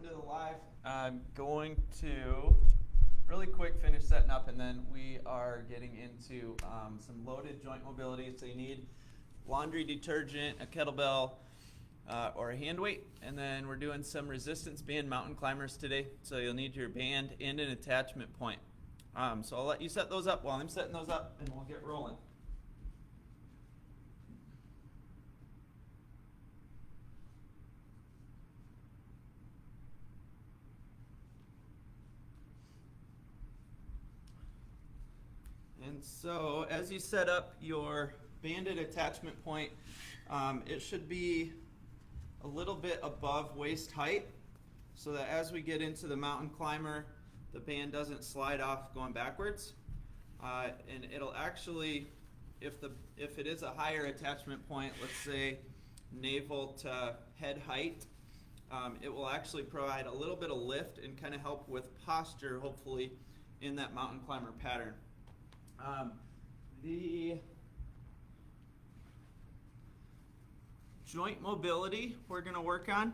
to the live. I'm going to really quick finish setting up, and then we are getting into some loaded joint mobility. So you need laundry detergent, a kettlebell, or a hand weight, and then we're doing some resistance band mountain climbers today. So you'll need your band and an attachment point. So I'll let you set those up while I'm setting those up, and we'll get rolling. And so as you set up your banded attachment point, it should be a little bit above waist height so that as we get into the mountain climber, the band doesn't slide off going backwards. And it'll actually, if it is a higher attachment point, let's say navel to head height, it will actually provide a little bit of lift and kind of help with posture, hopefully, in that mountain climber pattern. The joint mobility we're going to work on.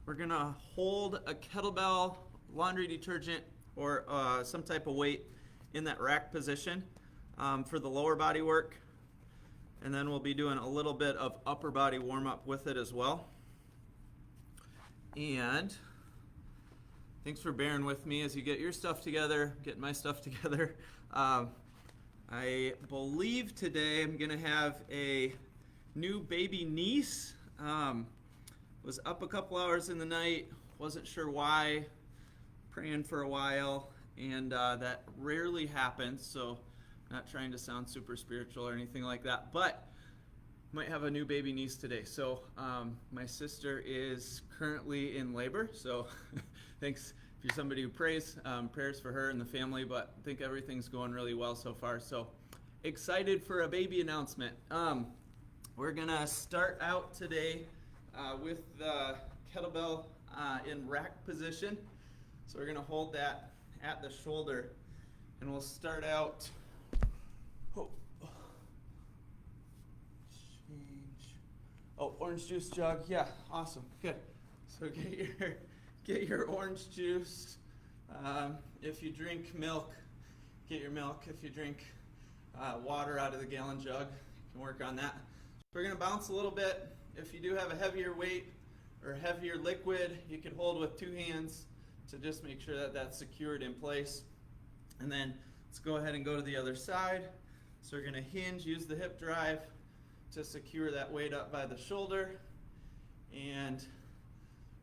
We're going to hold a kettlebell, laundry detergent, or some type of weight in that rack position for the lower body work. And then we'll be doing a little bit of upper body warm-up with it as well. And thanks for bearing with me as you get your stuff together, getting my stuff together. I believe today I'm going to have a new baby niece. Was up a couple hours in the night, wasn't sure why, praying for a while, and that rarely happens, so not trying to sound super spiritual or anything like that, but might have a new baby niece today. So my sister is currently in labor, so thanks if you're somebody who prays, prayers for her and the family, but I think everything's going really well so far. So excited for a baby announcement. We're gonna start out today with the kettlebell in rack position. So we're gonna hold that at the shoulder, and we'll start out. Orange juice jug. Yeah, awesome. Good. So get your orange juice. If you drink milk, get your milk. If you drink water out of the gallon jug, you can work on that. We're going to bounce a little bit. If you do have a heavier weight or heavier liquid, you can hold with two hands to just make sure that that's secured in place. And then let's go ahead and go to the other side. So we're going to hinge, use the hip drive to secure that weight up by the shoulder. And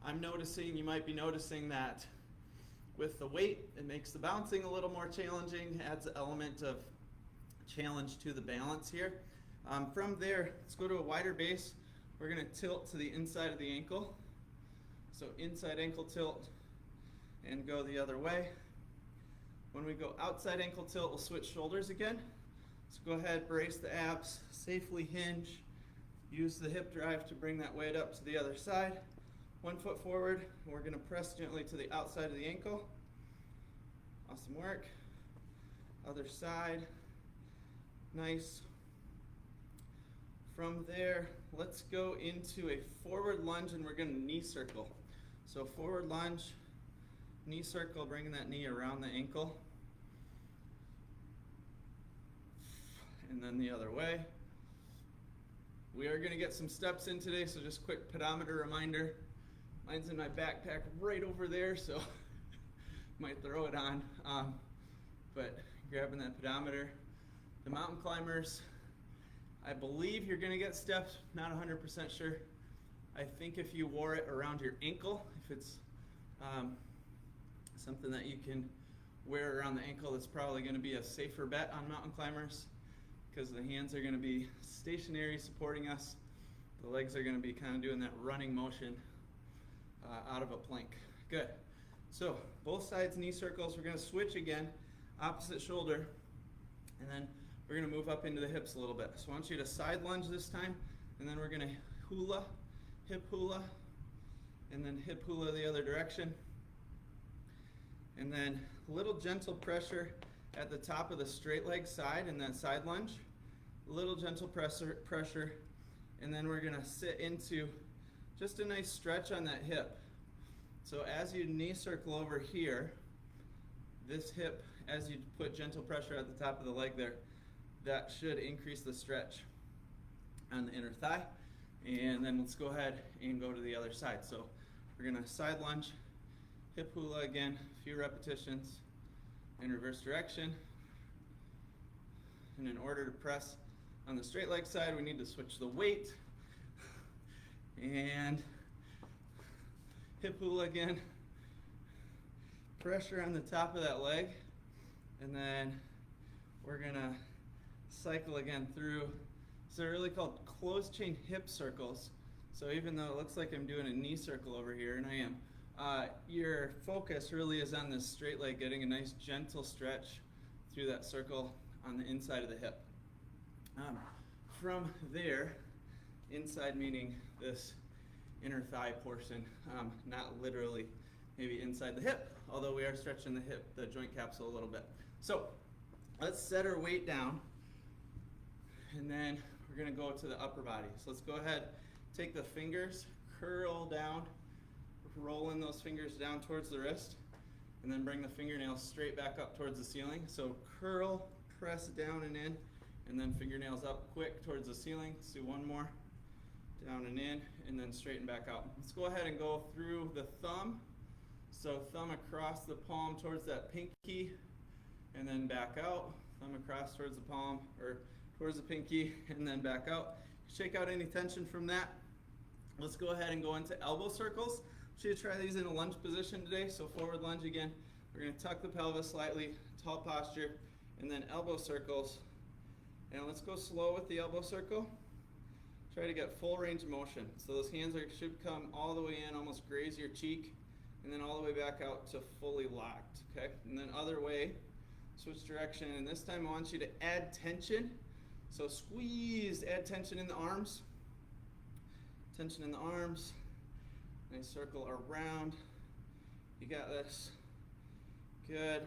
I'm noticing, you might be noticing that with the weight, it makes the bouncing a little more challenging, adds an element of challenge to the balance here. From there, let's go to a wider base. We're going to tilt to the inside of the ankle. So inside ankle tilt and go the other way. When we go outside ankle tilt, we'll switch shoulders again. So go ahead, brace the abs, safely hinge, use the hip drive to bring that weight up to the other side. 1 foot forward, and we're going to press gently to the outside of the ankle. Awesome work. Other side. Nice. From there, let's go into a forward lunge, and we're going to knee circle. So forward lunge, knee circle, bringing that knee around the ankle. And then the other way. We are going to get some steps in today, so just quick pedometer reminder. Mine's in my backpack right over there, so might throw it on. But grabbing that pedometer. The mountain climbers, I believe you're going to get steps, not 100% sure. I think if you wore it around your ankle, if it's something that you can wear around the ankle, that's probably going to be a safer bet on mountain climbers, because the hands are going to be stationary supporting us. The legs are going to be kind of doing that running motion out of a plank. Good. So both sides knee circles. We're going to switch again, opposite shoulder, and then we're going to move up into the hips a little bit. So I want you to side lunge this time, and then we're going to hula, hip hula, and then hip hula the other direction. And then a little gentle pressure at the top of the straight leg side in that side lunge. A little gentle pressure, and then we're going to sit into just a nice stretch on that hip. So as you knee circle over here, this hip, as you put gentle pressure at the top of the leg there, that should increase the stretch on the inner thigh. And then let's go ahead and go to the other side. So we're gonna side lunge, hip hula again, a few repetitions in reverse direction. And in order to press on the straight leg side, we need to switch the weight. And hip hula again, pressure on the top of that leg, and then we're gonna cycle again through. So they're really called closed chain hip circles. So even though it looks like I'm doing a knee circle over here, and I am, your focus really is on this straight leg, getting a nice gentle stretch through that circle on the inside of the hip. From there, inside meaning this inner thigh portion, not literally maybe inside the hip, although we are stretching the hip, the joint capsule a little bit. So let's set our weight down, and then we're gonna go to the upper body. So let's go ahead, take the fingers, curl down, rolling those fingers down towards the wrist, and then bring the fingernails straight back up towards the ceiling. So curl, press down and in, and then fingernails up quick towards the ceiling. Let's do one more. Down and in, and then straighten back out. Let's go ahead and go through the thumb. So thumb across the palm towards that pinky, and then back out. Thumb across towards the palm, or towards the pinky, and then back out. Shake out any tension from that. Let's go ahead and go into elbow circles. I'm going to try these in a lunge position today. So forward lunge again. We're going to tuck the pelvis slightly, tall posture, and then elbow circles. And let's go slow with the elbow circle. Try to get full range of motion. So those hands should come all the way in, almost graze your cheek, and then all the way back out to fully locked, okay? And then other way, switch direction, and this time I want you to add tension. So squeeze, add tension in the arms. Tension in the arms. Nice circle around. You got this. Good.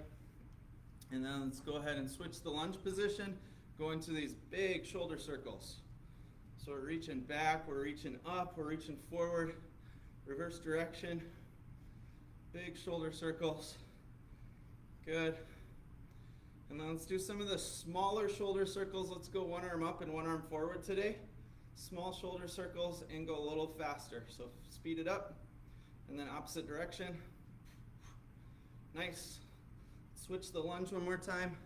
And then let's go ahead and switch the lunge position, go into these big shoulder circles. So we're reaching back, we're reaching up, we're reaching forward, reverse direction, big shoulder circles. Good. And then let's do some of the smaller shoulder circles. Let's go one arm up and one arm forward today. Small shoulder circles and go a little faster. So speed it up, and then opposite direction. Nice. Switch the lunge one more time,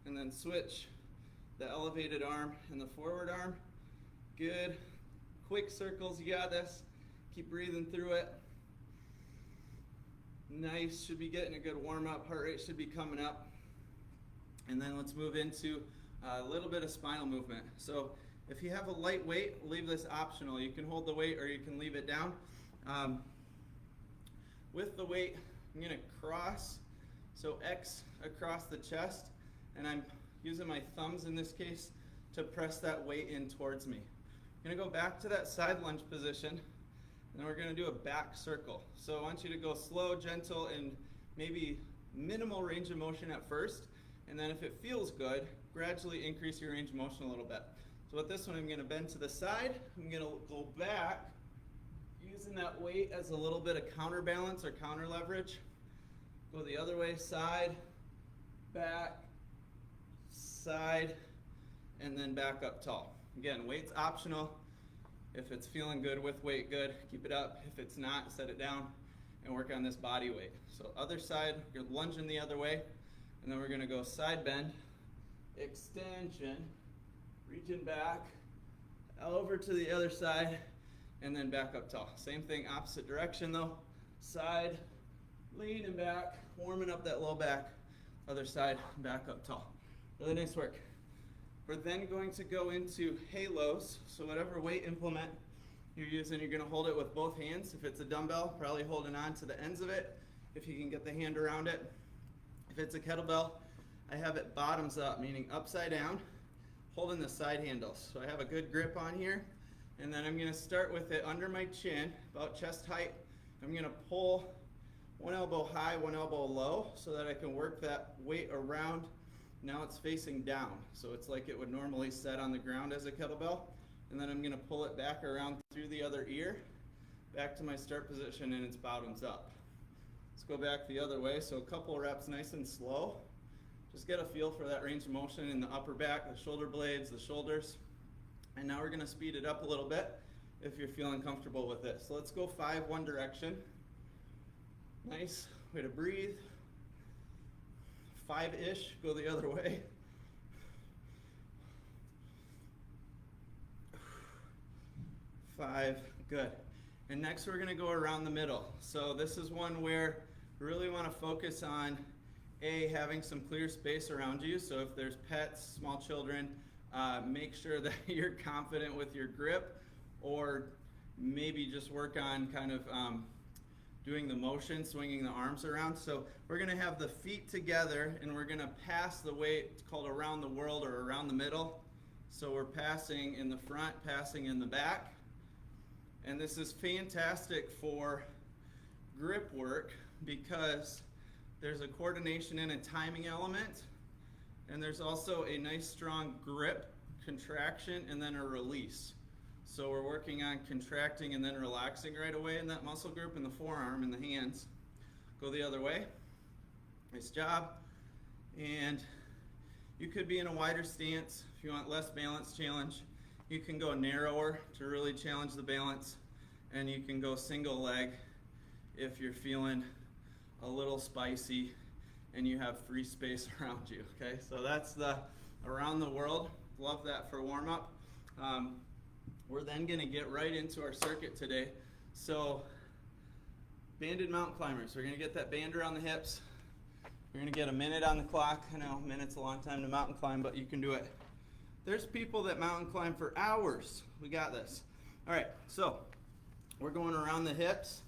and then switch the elevated arm and the forward arm. Good. Quick circles, you got this. Keep breathing through it. Nice, should be getting a good warm up. Heart rate should be coming up. And then let's move into a little bit of spinal movement. So if you have a light weight, leave this optional. You can hold the weight or you can leave it down. With the weight, I'm gonna cross, so X across the chest, and I'm using my thumbs in this case to press that weight in towards me. I'm gonna go back to that side lunge position, and we're gonna do a back circle. So I want you to go slow, gentle, and maybe minimal range of motion at first, and then if it feels good, gradually increase your range of motion a little bit. So with this one, I'm gonna bend to the side, I'm gonna go back, using that weight as a little bit of counterbalance or counter leverage. Go the other way, side, back, side, and then back up tall. Again, weight's optional. If it's feeling good with weight, good, keep it up. If it's not, set it down and work on this body weight. So other side, you're lunging the other way, and then we're gonna go side bend, extension, reaching back, over to the other side, and then back up tall. Same thing, opposite direction though. Side, leaning back, warming up that low back, other side, back up tall. Really nice work. We're then going to go into halos. So whatever weight implement you're using, you're gonna hold it with both hands. If it's a dumbbell, probably holding on to the ends of it, if you can get the hand around it. If it's a kettlebell, I have it bottoms up, meaning upside down, holding the side handles. So I have a good grip on here, and then I'm gonna start with it under my chin, about chest height. I'm gonna pull one elbow high, one elbow low, so that I can work that weight around. Now it's facing down, so it's like it would normally set on the ground as a kettlebell. And then I'm gonna pull it back around through the other ear, back to my start position, and it's bottoms up. Let's go back the other way. So a couple reps nice and slow. Just get a feel for that range of motion in the upper back, the shoulder blades, the shoulders. And now we're going to speed it up a little bit if you're feeling comfortable with it. So let's go 5 one direction. Nice way to breathe. 5-ish, go the other way. 5, good. And next we're going to go around the middle. So this is one where we really want to focus on having some clear space around you. So if there's pets, small children, make sure that you're confident with your grip, or maybe just work on kind of doing the motion, swinging the arms around. So we're going to have the feet together and we're going to pass the weight. It's called around the world or around the middle. So we're passing in the front, passing in the back. And this is fantastic for grip work because there's a coordination and a timing element, and there's also a nice strong grip, contraction, and then a release. So we're working on contracting and then relaxing right away in that muscle group in the forearm and the hands. Go the other way. Nice job. And you could be in a wider stance if you want less balance challenge. You can go narrower to really challenge the balance, and you can go single leg if you're feeling a little spicy and you have free space around you. Okay, so that's the around the world. Love that for warm up. We're then going to get right into our circuit today. So banded mountain climbers, we're going to get that band around the hips. We're going to get a minute on the clock. I know a minute's a long time to mountain climb, but you can do it. There's people that mountain climb for hours. We got this. All right, so we're going around the hips.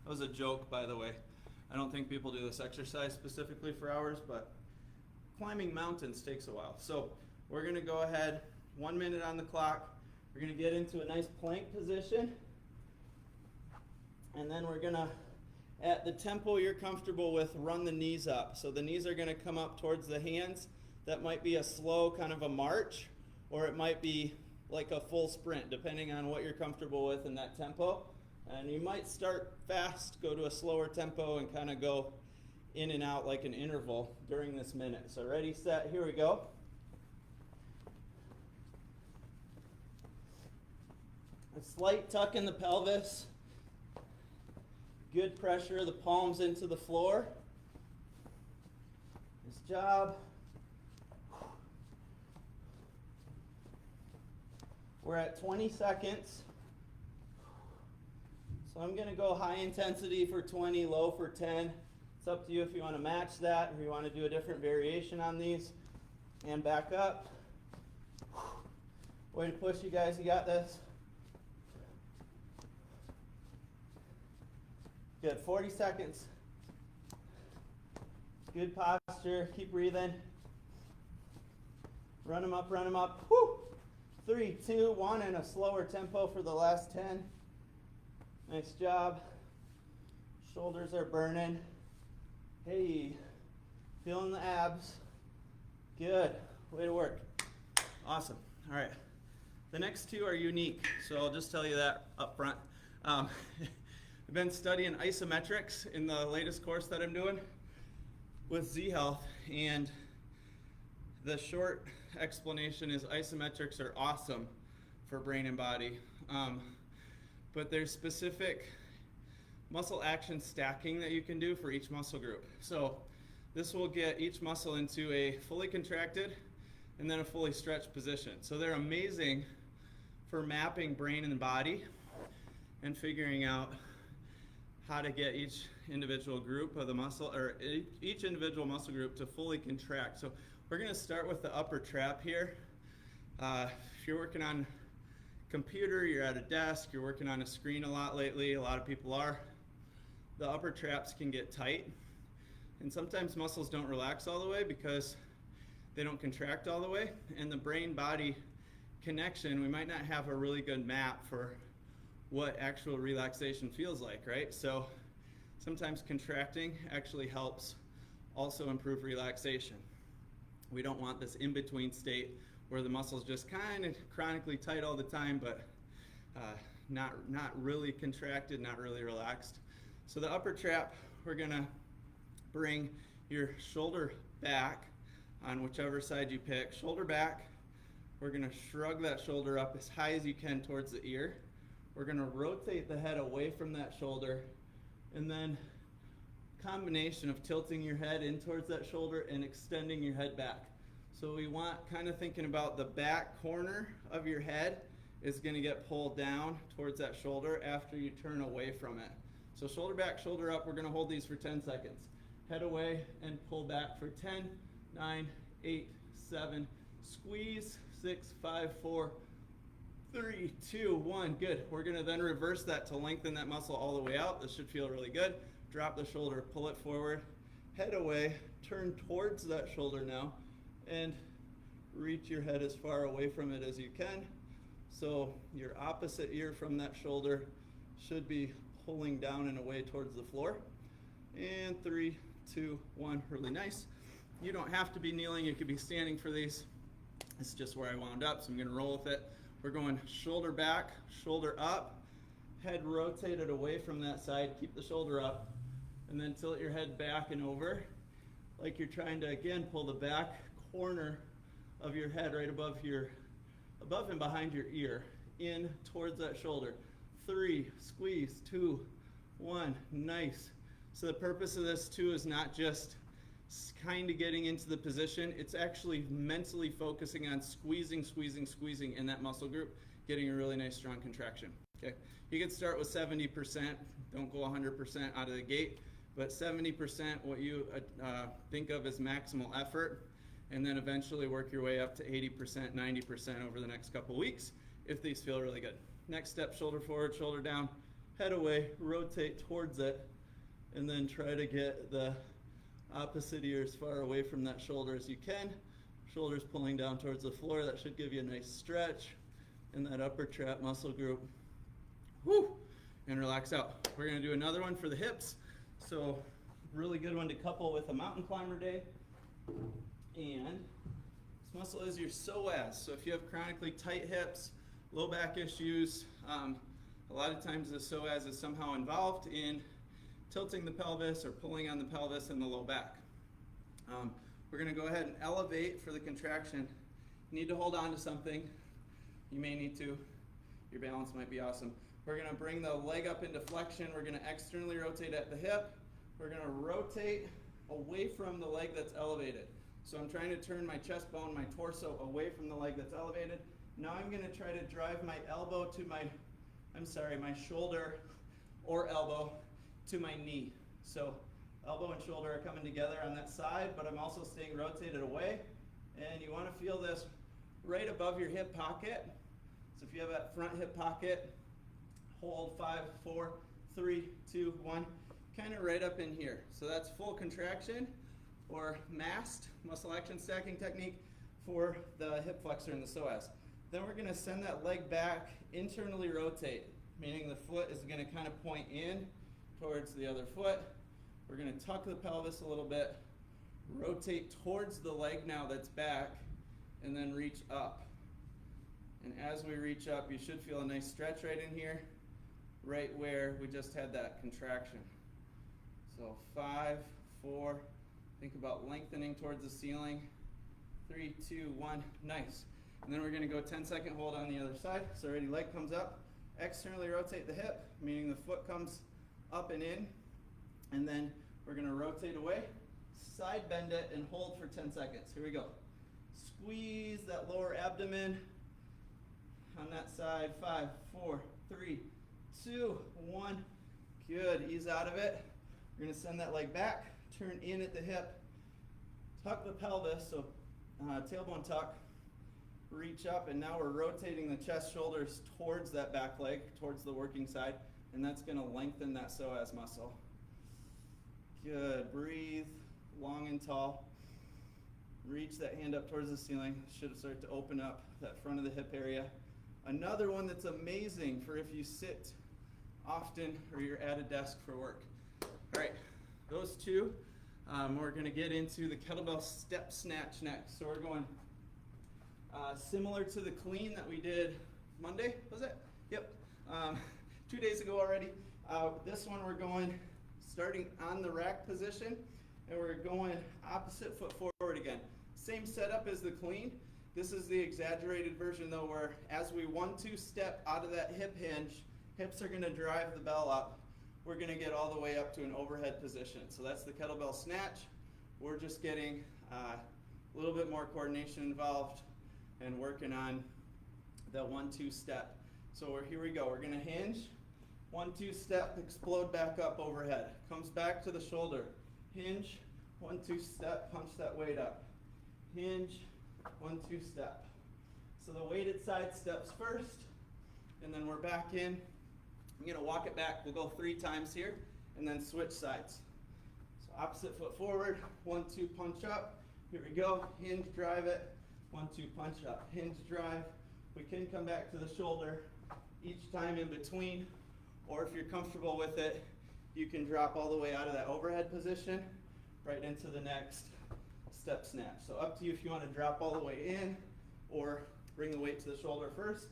That was a joke, by the way. I don't think people do this exercise specifically for hours, but climbing mountains takes a while. So we're going to go ahead, 1 minute on the clock. We're going to get into a nice plank position. And then we're going to, at the tempo you're comfortable with, run the knees up. So the knees are going to come up towards the hands. That might be a slow kind of a march, or it might be like a full sprint, depending on what you're comfortable with in that tempo. And you might start fast, go to a slower tempo, and kind of go in and out like an interval during this minute. So ready, set, here we go. A slight tuck in the pelvis. Good pressure of the palms into the floor. Nice job. We're at 20 seconds. So I'm going to go high intensity for 20, low for 10. It's up to you if you want to match that or you want to do a different variation on these. And back up. Way to push, you guys. You got this. Good. 40 seconds. Good posture. Keep breathing. Run them up, run them up. Woo! 3, 2, 1, and a slower tempo for the last 10. Nice job. Shoulders are burning. Hey, feeling the abs. Good. Way to work. Awesome. All right. The next two are unique, so I'll just tell you that up front. I've been studying isometrics in the latest course that I'm doing with Z Health, and the short explanation is isometrics are awesome for brain and body, but there's specific muscle action stacking that you can do for each muscle group. So this will get each muscle into a fully contracted and then a fully stretched position. So they're amazing for mapping brain and body and figuring out how to get each individual group of the muscle, or each individual muscle group to fully contract. So we're going to start with the upper trap here. If you're working on computer, you're at a desk, you're working on a screen a lot lately, a lot of people are, the upper traps can get tight. And sometimes muscles don't relax all the way because they don't contract all the way. And the brain-body connection, we might not have a really good map for what actual relaxation feels like, right? So sometimes contracting actually helps also improve relaxation. We don't want this in-between state where the muscle's just kind of chronically tight all the time, but not really contracted, not really relaxed. So the upper trap, we're gonna bring your shoulder back on whichever side you pick. Shoulder back, we're gonna shrug that shoulder up as high as you can towards the ear. We're gonna rotate the head away from that shoulder, and then combination of tilting your head in towards that shoulder and extending your head back. So we want kind of thinking about the back corner of your head is going to get pulled down towards that shoulder after you turn away from it. So shoulder back, shoulder up, we're going to hold these for 10 seconds. Head away and pull back for 10, 9, 8, 7, squeeze, 6, 5, 4, 3, 2, 1. Good. We're going to then reverse that to lengthen that muscle all the way out. This should feel really good. Drop the shoulder, pull it forward, head away, turn towards that shoulder now, and reach your head as far away from it as you can. So your opposite ear from that shoulder should be pulling down and away towards the floor. And 3, 2, 1, really nice. You don't have to be kneeling, you could be standing for these. It's just where I wound up, so I'm gonna roll with it. We're going shoulder back, shoulder up, head rotated away from that side, keep the shoulder up, and then tilt your head back and over like you're trying to, again, pull the back corner of your head right above and behind your ear in towards that shoulder. 3, squeeze, 2, 1, nice. So the purpose of this too is not just kind of getting into the position, it's actually mentally focusing on squeezing in that muscle group, getting a really nice strong contraction. Okay, you can start with 70%, don't go 100% out of the gate, but 70% what you think of as maximal effort, and then eventually work your way up to 80%, 90% over the next couple weeks if these feel really good. Next step, shoulder forward, shoulder down, head away, rotate towards it, and then try to get the opposite ear as far away from that shoulder as you can. Shoulders pulling down towards the floor, that should give you a nice stretch in that upper trap muscle group. Woo! And relax out. We're gonna do another one for the hips. So really good one to couple with a mountain climber day. And this muscle is your psoas. So if you have chronically tight hips, low back issues, a lot of times the psoas is somehow involved in tilting the pelvis or pulling on the pelvis and the low back. We're gonna go ahead and elevate for the contraction. You need to hold on to something. You may need to. Your balance might be awesome. We're gonna bring the leg up into flexion. We're gonna externally rotate at the hip. We're gonna rotate away from the leg that's elevated. So I'm trying to turn my chest bone, my torso away from the leg that's elevated. Now I'm gonna try to drive my elbow to my shoulder or elbow to my knee. So elbow and shoulder are coming together on that side, but I'm also staying rotated away. And you wanna feel this right above your hip pocket. So if you have that front hip pocket, hold 5, 4, 3, 2, 1, kind of right up in here. So that's full contraction or masked muscle action stacking technique for the hip flexor and the psoas. Then we're gonna send that leg back, internally rotate, meaning the foot is gonna kind of point in towards the other foot. We're gonna tuck the pelvis a little bit, rotate towards the leg now that's back, and then reach up. And as we reach up, you should feel a nice stretch right in here, right where we just had that contraction. So 5, 4, think about lengthening towards the ceiling. 3, 2, 1, nice. And then we're gonna go 10-second hold on the other side. So already leg comes up, externally rotate the hip, meaning the foot comes up and in, and then we're gonna rotate away, side bend it, and hold for 10 seconds. Here we go. Squeeze that lower abdomen on that side. 5, 4, 3, 2, 1. Good, ease out of it. We're gonna send that leg back, turn in at the hip, tuck the pelvis, so tailbone tuck, reach up, and now we're rotating the chest, shoulders towards that back leg, towards the working side, and that's gonna lengthen that psoas muscle. Good, breathe, long and tall. Reach that hand up towards the ceiling. Should start to open up that front of the hip area. Another one that's amazing for if you sit often or you're at a desk for work. All right, those two, we're gonna get into the kettlebell step snatch next. So we're going similar to the clean that we did Monday, was it? Yep, 2 days ago already. This one we're going starting on the rack position, and we're going opposite foot forward again. Same setup as the clean. This is the exaggerated version though, where as we 1-2 step out of that hip hinge, hips are going to drive the bell up. We're going to get all the way up to an overhead position. So that's the kettlebell snatch. We're just getting a little bit more coordination involved and working on the 1-2 step. So here we go. We're going to hinge, 1-2 step, explode back up overhead. Comes back to the shoulder. Hinge, 1-2 step, punch that weight up. Hinge, 1-2 step. So the weighted side steps first, and then we're back in. I'm going to walk it back. We'll go 3 times here, and then switch sides. So opposite foot forward, 1-2 punch up. Here we go. Hinge, drive it. 1-2 punch up. Hinge, drive. We can come back to the shoulder each time in between, or if you're comfortable with it, you can drop all the way out of that overhead position right into the next step snatch. So up to you if you want to drop all the way in or bring the weight to the shoulder first,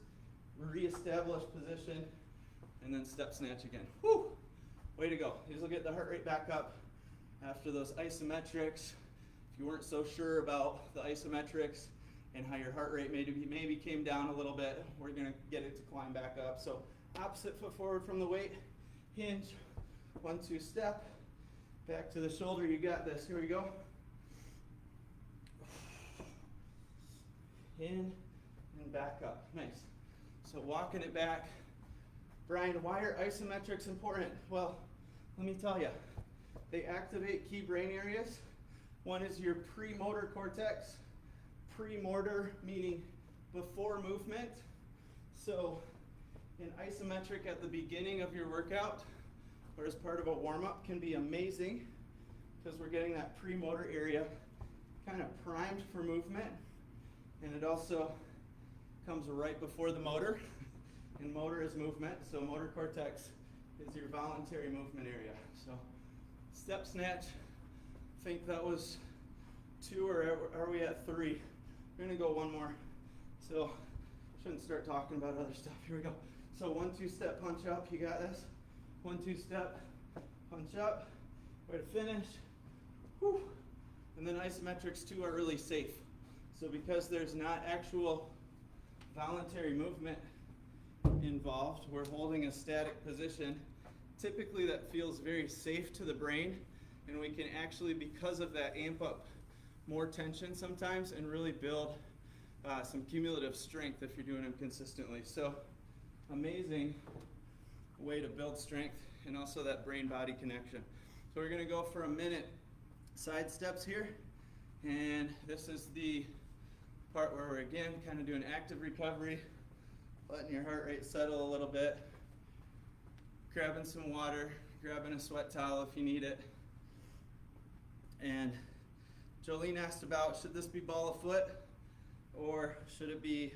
reestablish position, and then step snatch again. Whew! Way to go. These will get the heart rate back up after those isometrics. If you weren't so sure about the isometrics and how your heart rate maybe came down a little bit, we're going to get it to climb back up. So opposite foot forward from the weight, hinge, 1-2 step, back to the shoulder. You got this. Here we go. In and back up. Nice. So walking it back. Brian, why are isometrics important? Well, let me tell you. They activate key brain areas. One is your premotor cortex. Premotor meaning before movement. So an isometric at the beginning of your workout or as part of a warm-up can be amazing because we're getting that premotor area kind of primed for movement. And it also comes right before the motor, and motor is movement, so motor cortex is your voluntary movement area. So step snatch, I think that was 2, or are we at 3? We're gonna go 1 more, so shouldn't start talking about other stuff. Here we go. So 1-2 step, punch up, you got this. 1-2 step, punch up, way to finish. Whew. And then isometrics too are really safe. So because there's not actual voluntary movement involved, we're holding a static position. Typically that feels very safe to the brain, and we can actually, because of that, amp up more tension sometimes and really build some cumulative strength if you're doing them consistently. So amazing way to build strength and also that brain-body connection. So we're going to go for a minute side steps here, and this is the part where we're again kind of doing active recovery, letting your heart rate settle a little bit, grabbing some water, grabbing a sweat towel if you need it. And Jolene asked about, should this be ball of foot or should it be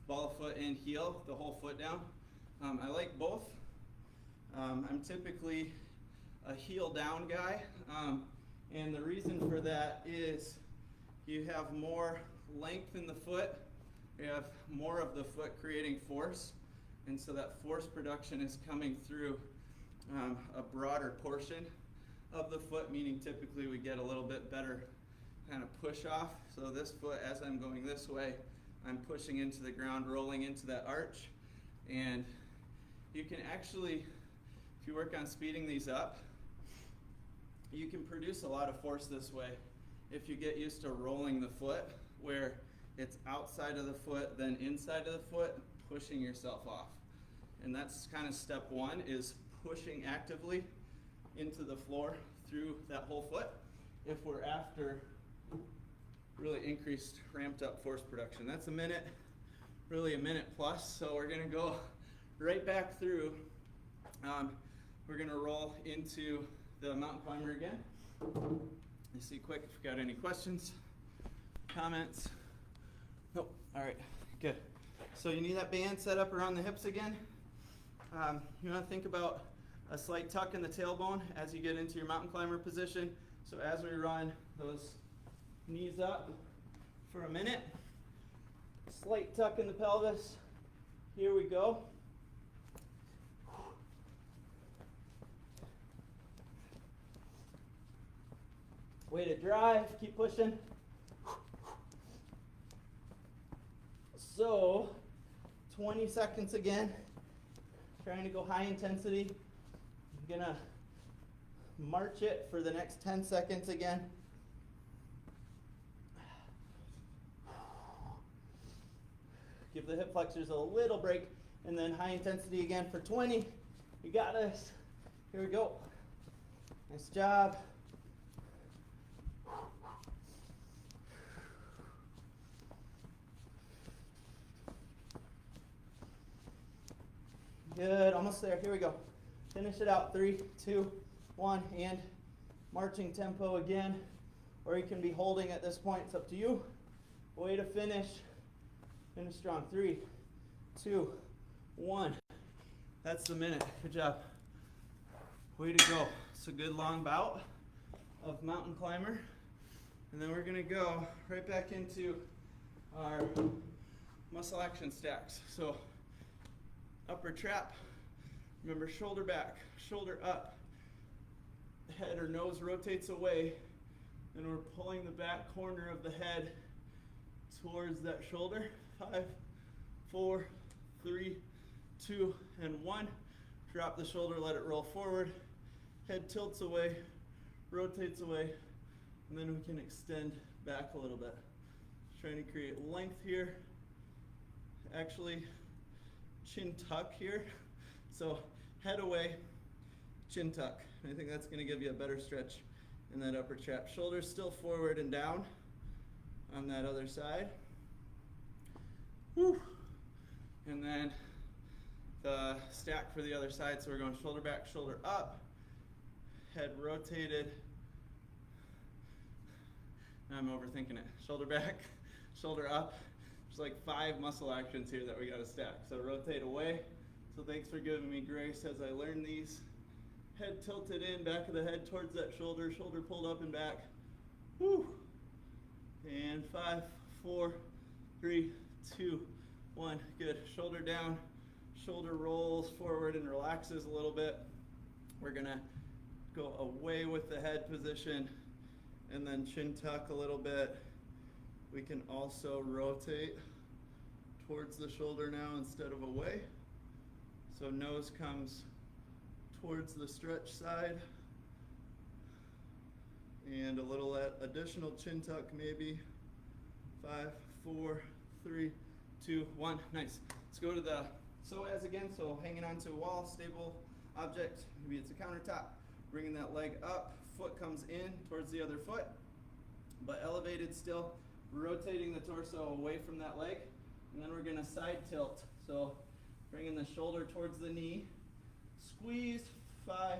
ball of foot and heel, the whole foot down? I like both. I'm typically a heel down guy, and the reason for that is you have more length in the foot, you have more of the foot creating force, and so that force production is coming through a broader portion of the foot, meaning typically we get a little bit better kind of push off. So this foot, as I'm going this way, I'm pushing into the ground, rolling into that arch, and you can actually, if you work on speeding these up, you can produce a lot of force this way if you get used to rolling the foot, where it's outside of the foot, then inside of the foot, pushing yourself off. And that's kind of step 1, is pushing actively into the floor through that whole foot if we're after really increased, ramped up force production. That's a minute, really a minute plus, so we're gonna go right back through. We're gonna roll into the mountain climber again. You see quick if you've got any questions, comments. Nope. All right, good. So you need that band set up around the hips again. You want to think about a slight tuck in the tailbone as you get into your mountain climber position. So as we run those knees up for a minute, slight tuck in the pelvis. Here we go. Way to drive, keep pushing. So, 20 seconds again. Trying to go high intensity. I'm gonna march it for the next 10 seconds again. Give the hip flexors a little break, and then high intensity again for 20. You got this. Here we go. Nice job. Good, almost there. Here we go. Finish it out. 3, 2, 1, and marching tempo again. Or you can be holding at this point. It's up to you. Way to finish. Finish strong. 3, 2, 1. That's the minute. Good job. Way to go. It's a good long bout of mountain climber. And then we're going to go right back into our muscle action stacks. So upper trap. Remember, shoulder back, shoulder up. Head or nose rotates away. And we're pulling the back corner of the head towards that shoulder. 5, 4, 3, 2, and 1. Drop the shoulder, let it roll forward. Head tilts away, rotates away, and then we can extend back a little bit. Trying to create length here. Actually, chin tuck here. So head away, chin tuck. And I think that's going to give you a better stretch in that upper trap. Shoulders still forward and down on that other side. Woo. And then the stack for the other side. So we're going shoulder back, shoulder up, head rotated. Now I'm overthinking it. Shoulder back, shoulder up. There's like 5 muscle actions here that we got to stack. So rotate away. So thanks for giving me grace as I learn these. Head tilted in, back of the head towards that shoulder, shoulder pulled up and back. Woo. And 5, 4, 3, 2, 1. Good. Shoulder down, shoulder rolls forward and relaxes a little bit. We're gonna go away with the head position and then chin tuck a little bit. We can also rotate towards the shoulder now instead of away. So nose comes towards the stretch side. And a little additional chin tuck maybe. 5, 4, 3, 2, 1. Nice. Let's go to the psoas again. So hanging onto a wall, stable object. Maybe it's a countertop. Bringing that leg up. Foot comes in towards the other foot, but elevated still. Rotating the torso away from that leg. And then we're going to side tilt. So bringing the shoulder towards the knee. Squeeze. 5,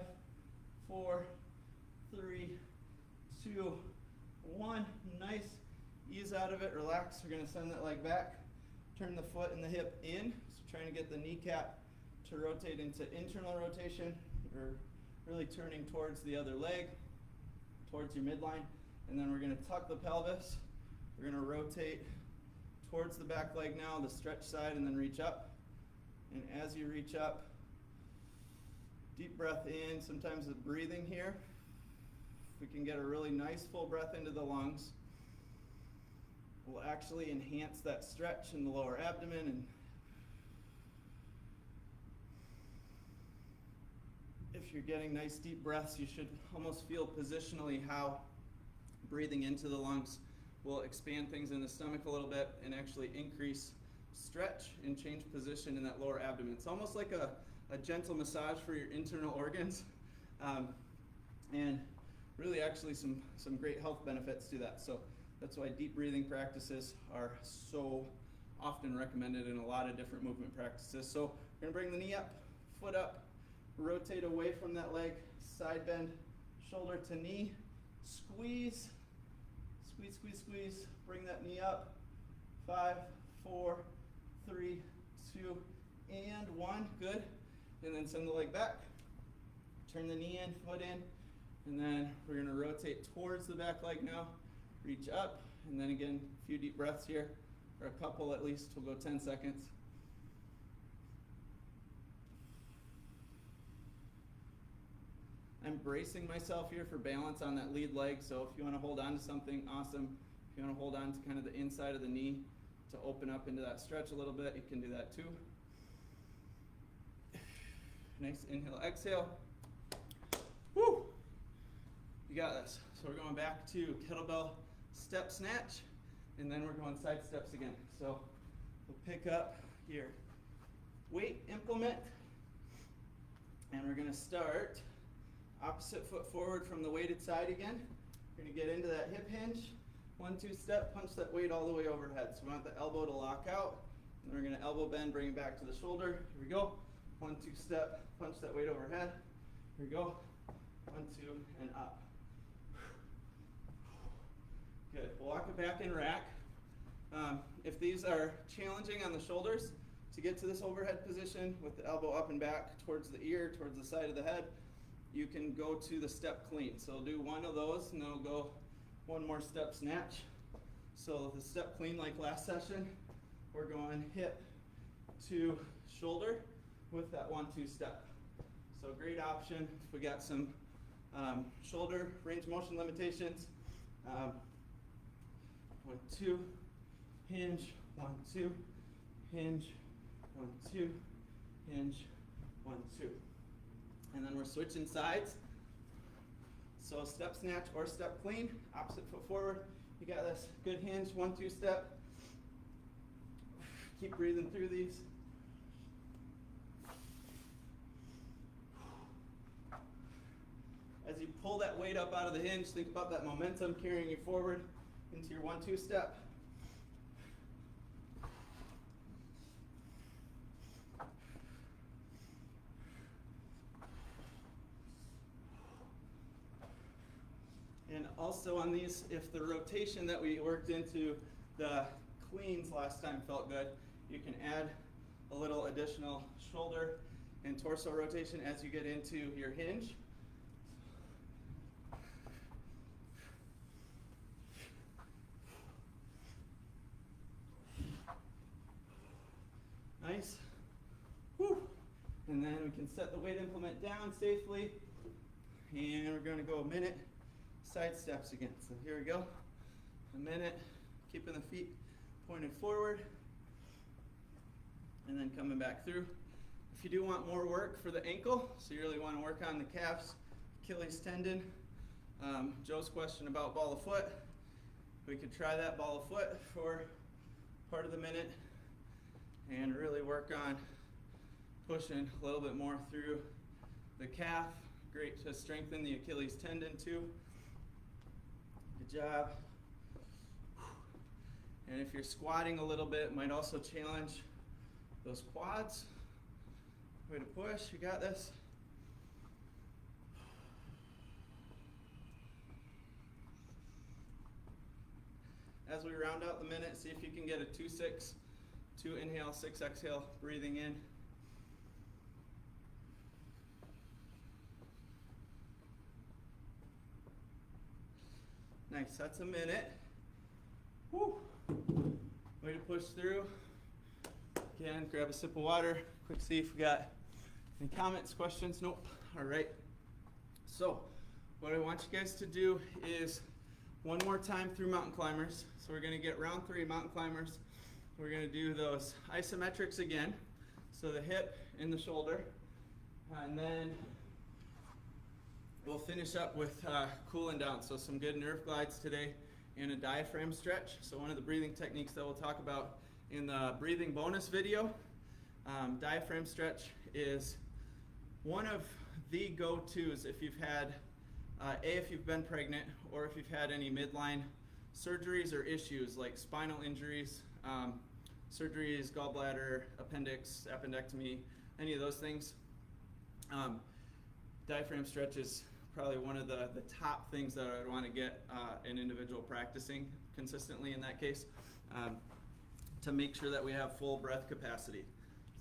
4, 3, 2, 1. Nice. Ease out of it. Relax. We're going to send that leg back. Turn the foot and the hip in. So trying to get the kneecap to rotate into internal rotation, or really turning towards the other leg, towards your midline. And then we're going to tuck the pelvis. We're going to rotate towards the back leg now, the stretch side, and then reach up. And as you reach up, deep breath in. Sometimes the breathing here, if we can get a really nice full breath into the lungs, will actually enhance that stretch in the lower abdomen. And if you're getting nice deep breaths, you should almost feel positionally how breathing into the lungs will expand things in the stomach a little bit and actually increase stretch and change position in that lower abdomen. It's almost like a gentle massage for your internal organs, and really actually some great health benefits to that. So that's why deep breathing practices are so often recommended in a lot of different movement practices. So we're going to bring the knee up, foot up, rotate away from that leg, side bend, shoulder to knee, squeeze, squeeze, squeeze, squeeze, bring that knee up. 5, 4, 3, 2, and 1. Good. And then send the leg back. Turn the knee in, foot in, and then we're going to rotate towards the back leg now. Reach up, and then again, a few deep breaths here, or a couple at least. We'll go 10 seconds. I'm bracing myself here for balance on that lead leg, so if you want to hold on to something, awesome. If you want to hold on to kind of the inside of the knee to open up into that stretch a little bit, you can do that too. Nice inhale, exhale. Woo! You got this. So we're going back to kettlebell step snatch, and then we're going side steps again. So we'll pick up your weight implement, and we're going to start opposite foot forward from the weighted side again. We're going to get into that hip hinge. 1-2 step, punch that weight all the way overhead. So we want the elbow to lock out, and then we're going to elbow bend, bring it back to the shoulder. Here we go. 1-2 step, punch that weight overhead. Here we go. 1-2 and up. Good. We'll walk it back in rack. If these are challenging on the shoulders, to get to this overhead position with the elbow up and back towards the ear, towards the side of the head, you can go to the step clean. So do one of those, and then we'll go one more step snatch. So the step clean, like last session, we're going hip to shoulder with that 1-2 step. So great option if we got some shoulder range of motion limitations. 1-2, hinge, 1-2, hinge, 1-2, hinge, 1-2. And then we're switching sides. So step snatch or step clean, opposite foot forward. You got this. Good hinge, 1-2 step. Keep breathing through these. As you pull that weight up out of the hinge, think about that momentum carrying you forward into your 1-2 step. And also on these, if the rotation that we worked into the cleans last time felt good, you can add a little additional shoulder and torso rotation as you get into your hinge. Nice. Whew. And then we can set the weight implement down safely. And we're going to go a minute side steps again. So here we go. A minute, keeping the feet pointed forward. And then coming back through. If you do want more work for the ankle, so you really want to work on the calves, Achilles tendon, Joe's question about ball of foot, we could try that ball of foot for part of the minute and really work on pushing a little bit more through the calf. Great to strengthen the Achilles tendon too. Good job. And if you're squatting a little bit, might also challenge those quads. Way to push, you got this. As we round out the minute, see if you can get a 2-6, 2 inhale, 6 exhale, breathing in. Nice, that's a minute. Woo. Way to push through. Again, grab a sip of water. Quick see if we got any comments, questions. Nope. All right. So what I want you guys to do is one more time through mountain climbers. So we're going to get round 3 mountain climbers. We're going to do those isometrics again. So the hip and the shoulder. And then we'll finish up with cooling down. So some good nerve glides today and a diaphragm stretch. So one of the breathing techniques that we'll talk about in the breathing bonus video. Diaphragm stretch is one of the go-tos if you've had, if you've been pregnant or if you've had any midline surgeries or issues like spinal injuries, surgeries, gallbladder, appendix, appendectomy, any of those things. Diaphragm stretch is probably one of the top things that I would want to get an individual practicing consistently in that case, to make sure that we have full breath capacity.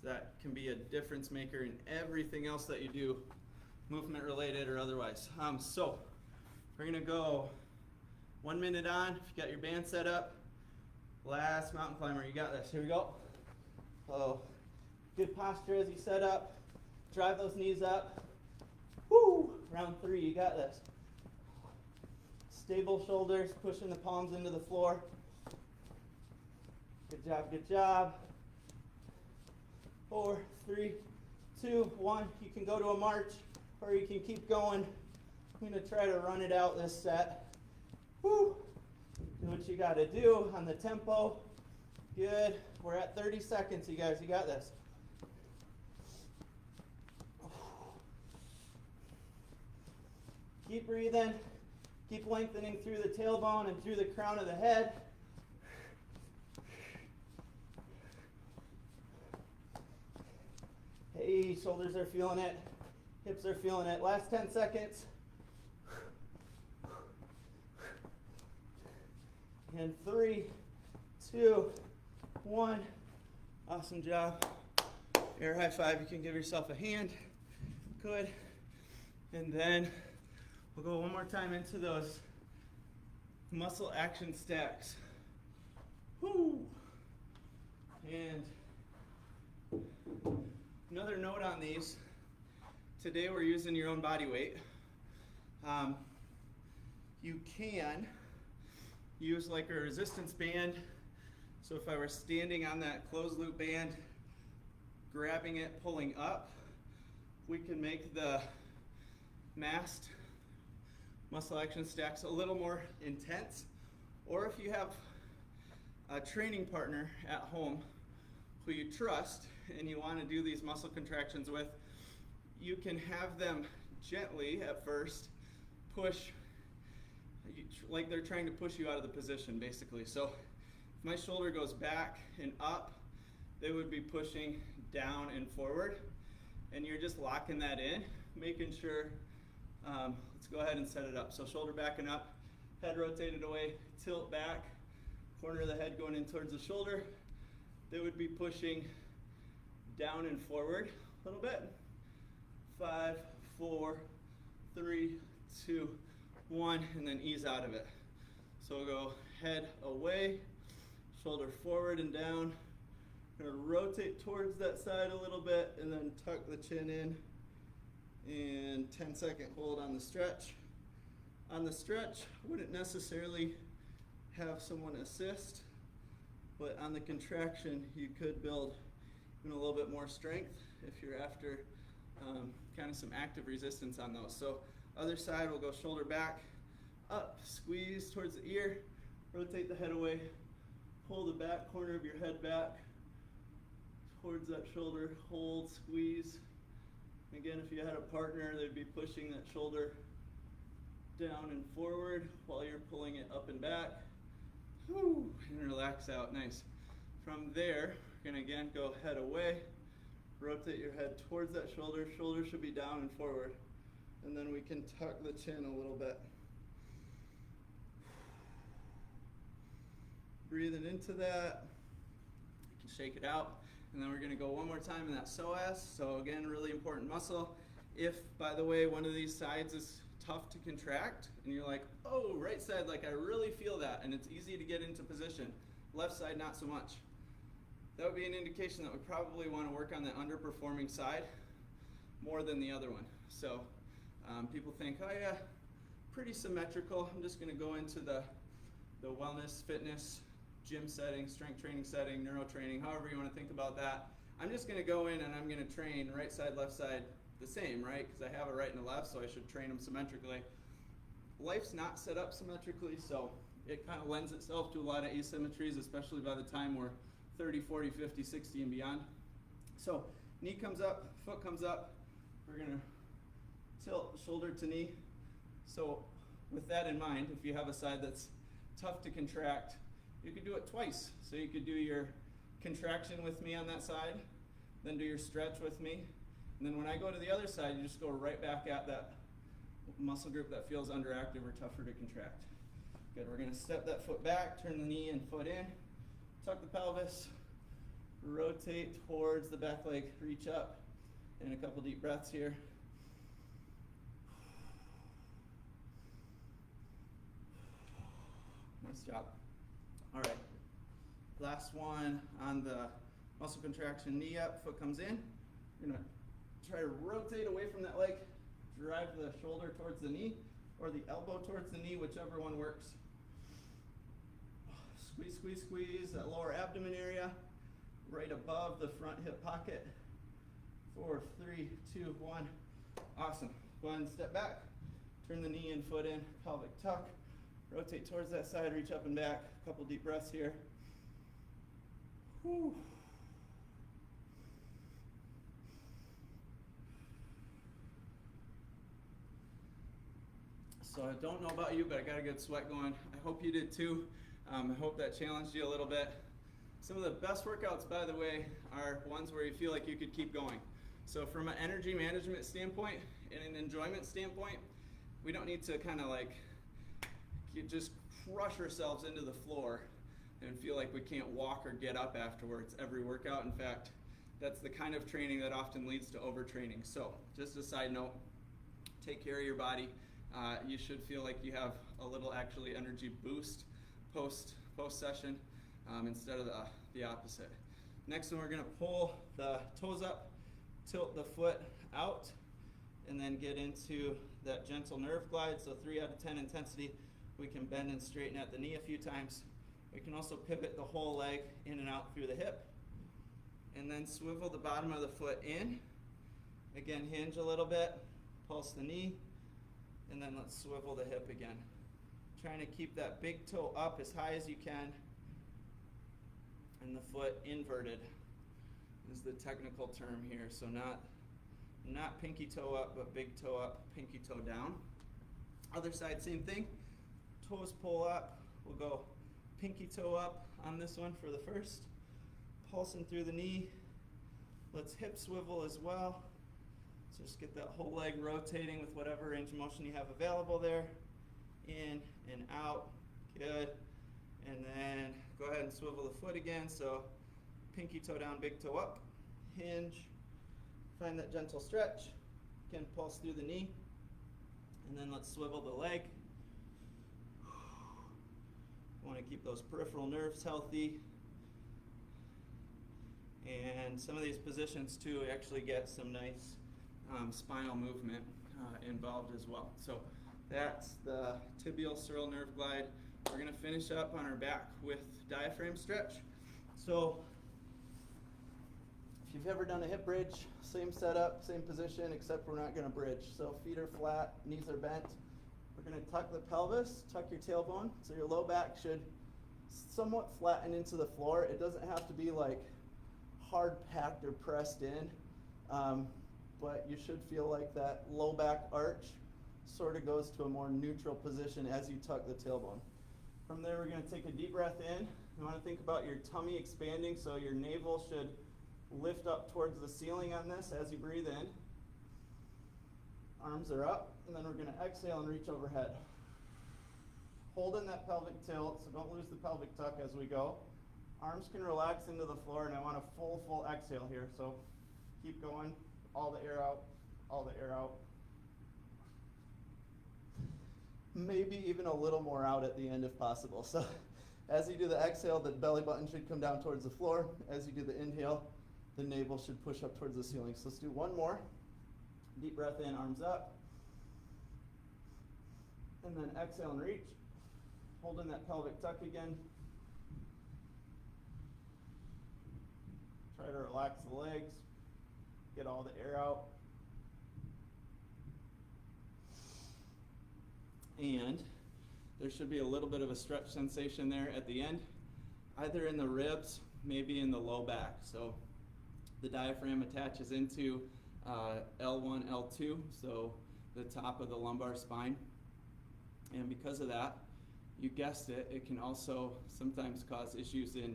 So that can be a difference maker in everything else that you do, movement related or otherwise. So we're going to go 1 minute on. If you got your band set up, last mountain climber, you got this. Here we go. So good posture as you set up. Drive those knees up. Woo! Round 3, you got this. Stable shoulders, pushing the palms into the floor. Good job, good job. 4, 3, 2, 1. You can go to a march or you can keep going. I'm going to try to run it out this set. Woo! Do what you got to do on the tempo. Good. We're at 30 seconds, you guys. You got this. Keep breathing. Keep lengthening through the tailbone and through the crown of the head. Hey, shoulders are feeling it. Hips are feeling it. Last 10 seconds. And 3, 2, 1. Awesome job. Air high five. You can give yourself a hand. Good. And then we'll go one more time into those muscle action stacks. Woo! And another note on these. Today we're using your own body weight. You can use like a resistance band. So if I were standing on that closed loop band, grabbing it, pulling up, we can make the massed muscle action stacks a little more intense. Or if you have a training partner at home who you trust and you want to do these muscle contractions with, you can have them gently at first push, like they're trying to push you out of the position basically. So if my shoulder goes back and up, they would be pushing down and forward, and you're just locking that in, making sure, let's go ahead and set it up. So shoulder backing up, head rotated away, tilt back, corner of the head going in towards the shoulder. They would be pushing down and forward a little bit. 5, 4, 3, 2, 1, and then ease out of it. So we'll go head away, shoulder forward and down. We're going to rotate towards that side a little bit and then tuck the chin in. And 10-second hold on the stretch. On the stretch, I wouldn't necessarily have someone assist, but on the contraction, you could build even a little bit more strength if you're after kind of some active resistance on those. So other side, we'll go shoulder back, up, squeeze towards the ear, rotate the head away, pull the back corner of your head back towards that shoulder, hold, squeeze. Again, if you had a partner, they'd be pushing that shoulder down and forward while you're pulling it up and back. Whew, and relax out, nice. From there, we're gonna again go head away, rotate your head towards that shoulder. Shoulder should be down and forward. And then we can tuck the chin a little bit. Breathing into that, you can shake it out. And then we're gonna go one more time in that psoas. So again, really important muscle. If, by the way, one of these sides is tough to contract, and you're like, oh, right side, like I really feel that, and it's easy to get into position. Left side, not so much. That would be an indication that we probably want to work on the underperforming side more than the other one. So people think, oh yeah, pretty symmetrical. I'm just going to go into the wellness, fitness, gym setting, strength training setting, neuro training, however you want to think about that. I'm just going to go in and I'm going to train right side, left side the same, right? Because I have a right and a left, so I should train them symmetrically. Life's not set up symmetrically, so it kind of lends itself to a lot of asymmetries, especially by the time we're 30, 40, 50, 60, and beyond. So knee comes up, foot comes up. We're going to tilt shoulder to knee. So with that in mind, if you have a side that's tough to contract, you could do it twice. So you could do your contraction with me on that side, then do your stretch with me. And then when I go to the other side, you just go right back at that muscle group that feels underactive or tougher to contract. Good, we're going to step that foot back, turn the knee and foot in, tuck the pelvis, rotate towards the back leg, reach up, and a couple deep breaths here. Nice job. All right, last one on the muscle contraction, knee up, foot comes in. You're gonna try to rotate away from that leg, drive the shoulder towards the knee or the elbow towards the knee, whichever one works. Squeeze, squeeze, squeeze that lower abdomen area right above the front hip pocket. 4, 3, 2, 1. Awesome. Go ahead and step back. Turn the knee and foot in, pelvic tuck. Rotate towards that side, reach up and back. A couple deep breaths here. Whew. So I don't know about you, but I got a good sweat going. I hope you did too. I hope that challenged you a little bit. Some of the best workouts, by the way, are ones where you feel like you could keep going. So from an energy management standpoint and an enjoyment standpoint, we don't need to kind of like just crush ourselves into the floor and feel like we can't walk or get up afterwards every workout. In fact, that's the kind of training that often leads to overtraining. So just a side note, take care of your body. You should feel like you have a little actually energy boost post session instead of the opposite. Next one, we're going to pull the toes up, tilt the foot out, and then get into that gentle nerve glide. So 3 out of 10 intensity. We can bend and straighten at the knee a few times. We can also pivot the whole leg in and out through the hip. And then swivel the bottom of the foot in. Again, hinge a little bit, pulse the knee, and then let's swivel the hip again. Trying to keep that big toe up as high as you can, and the foot inverted is the technical term here. So not pinky toe up, but big toe up, pinky toe down. Other side, same thing. Toes pull up. We'll go pinky toe up on this one for the first. Pulsing through the knee. Let's hip swivel as well. So just get that whole leg rotating with whatever range of motion you have available there. In and out. Good. And then go ahead and swivel the foot again. So pinky toe down, big toe up. Hinge. Find that gentle stretch. Again, pulse through the knee. And then let's swivel the leg. Want to keep those peripheral nerves healthy. And some of these positions too actually get some nice spinal movement involved as well. So that's the tibial sural nerve glide. We're going to finish up on our back with diaphragm stretch. So if you've ever done a hip bridge, same setup, same position, except we're not going to bridge. So feet are flat, knees are bent. We're going to tuck the pelvis, tuck your tailbone, so your low back should somewhat flatten into the floor. It doesn't have to be like hard packed or pressed in, but you should feel like that low back arch sort of goes to a more neutral position as you tuck the tailbone. From there, we're going to take a deep breath in. You want to think about your tummy expanding, so your navel should lift up towards the ceiling on this as you breathe in. Arms are up, and then we're going to exhale and reach overhead. Holding that pelvic tilt, so don't lose the pelvic tuck as we go. Arms can relax into the floor, and I want a full exhale here. So keep going, all the air out, all the air out. Maybe even a little more out at the end if possible. So as you do the exhale, the belly button should come down towards the floor. As you do the inhale, the navel should push up towards the ceiling. So let's do one more. Deep breath in, arms up. And then exhale and reach. Holding that pelvic tuck again. Try to relax the legs. Get all the air out. And there should be a little bit of a stretch sensation there at the end, either in the ribs, maybe in the low back. So the diaphragm attaches into L1, L2, so the top of the lumbar spine. And because of that, you guessed it, it can also sometimes cause issues in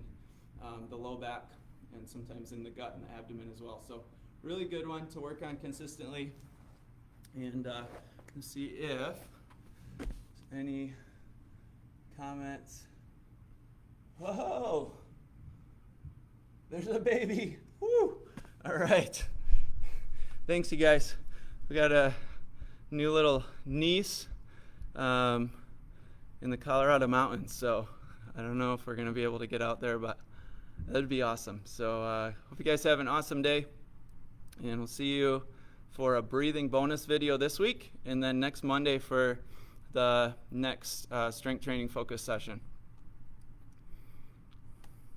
the low back and sometimes in the gut and the abdomen as well. So really good one to work on consistently. And let's see if any comments. Whoa! There's a baby. Woo! All right. Thanks, you guys. We got a new little niece in the Colorado mountains, so I don't know if we're going to be able to get out there, but that'd be awesome. So hope you guys have an awesome day, and we'll see you for a breathing bonus video this week, and then next Monday for the next strength training focus session.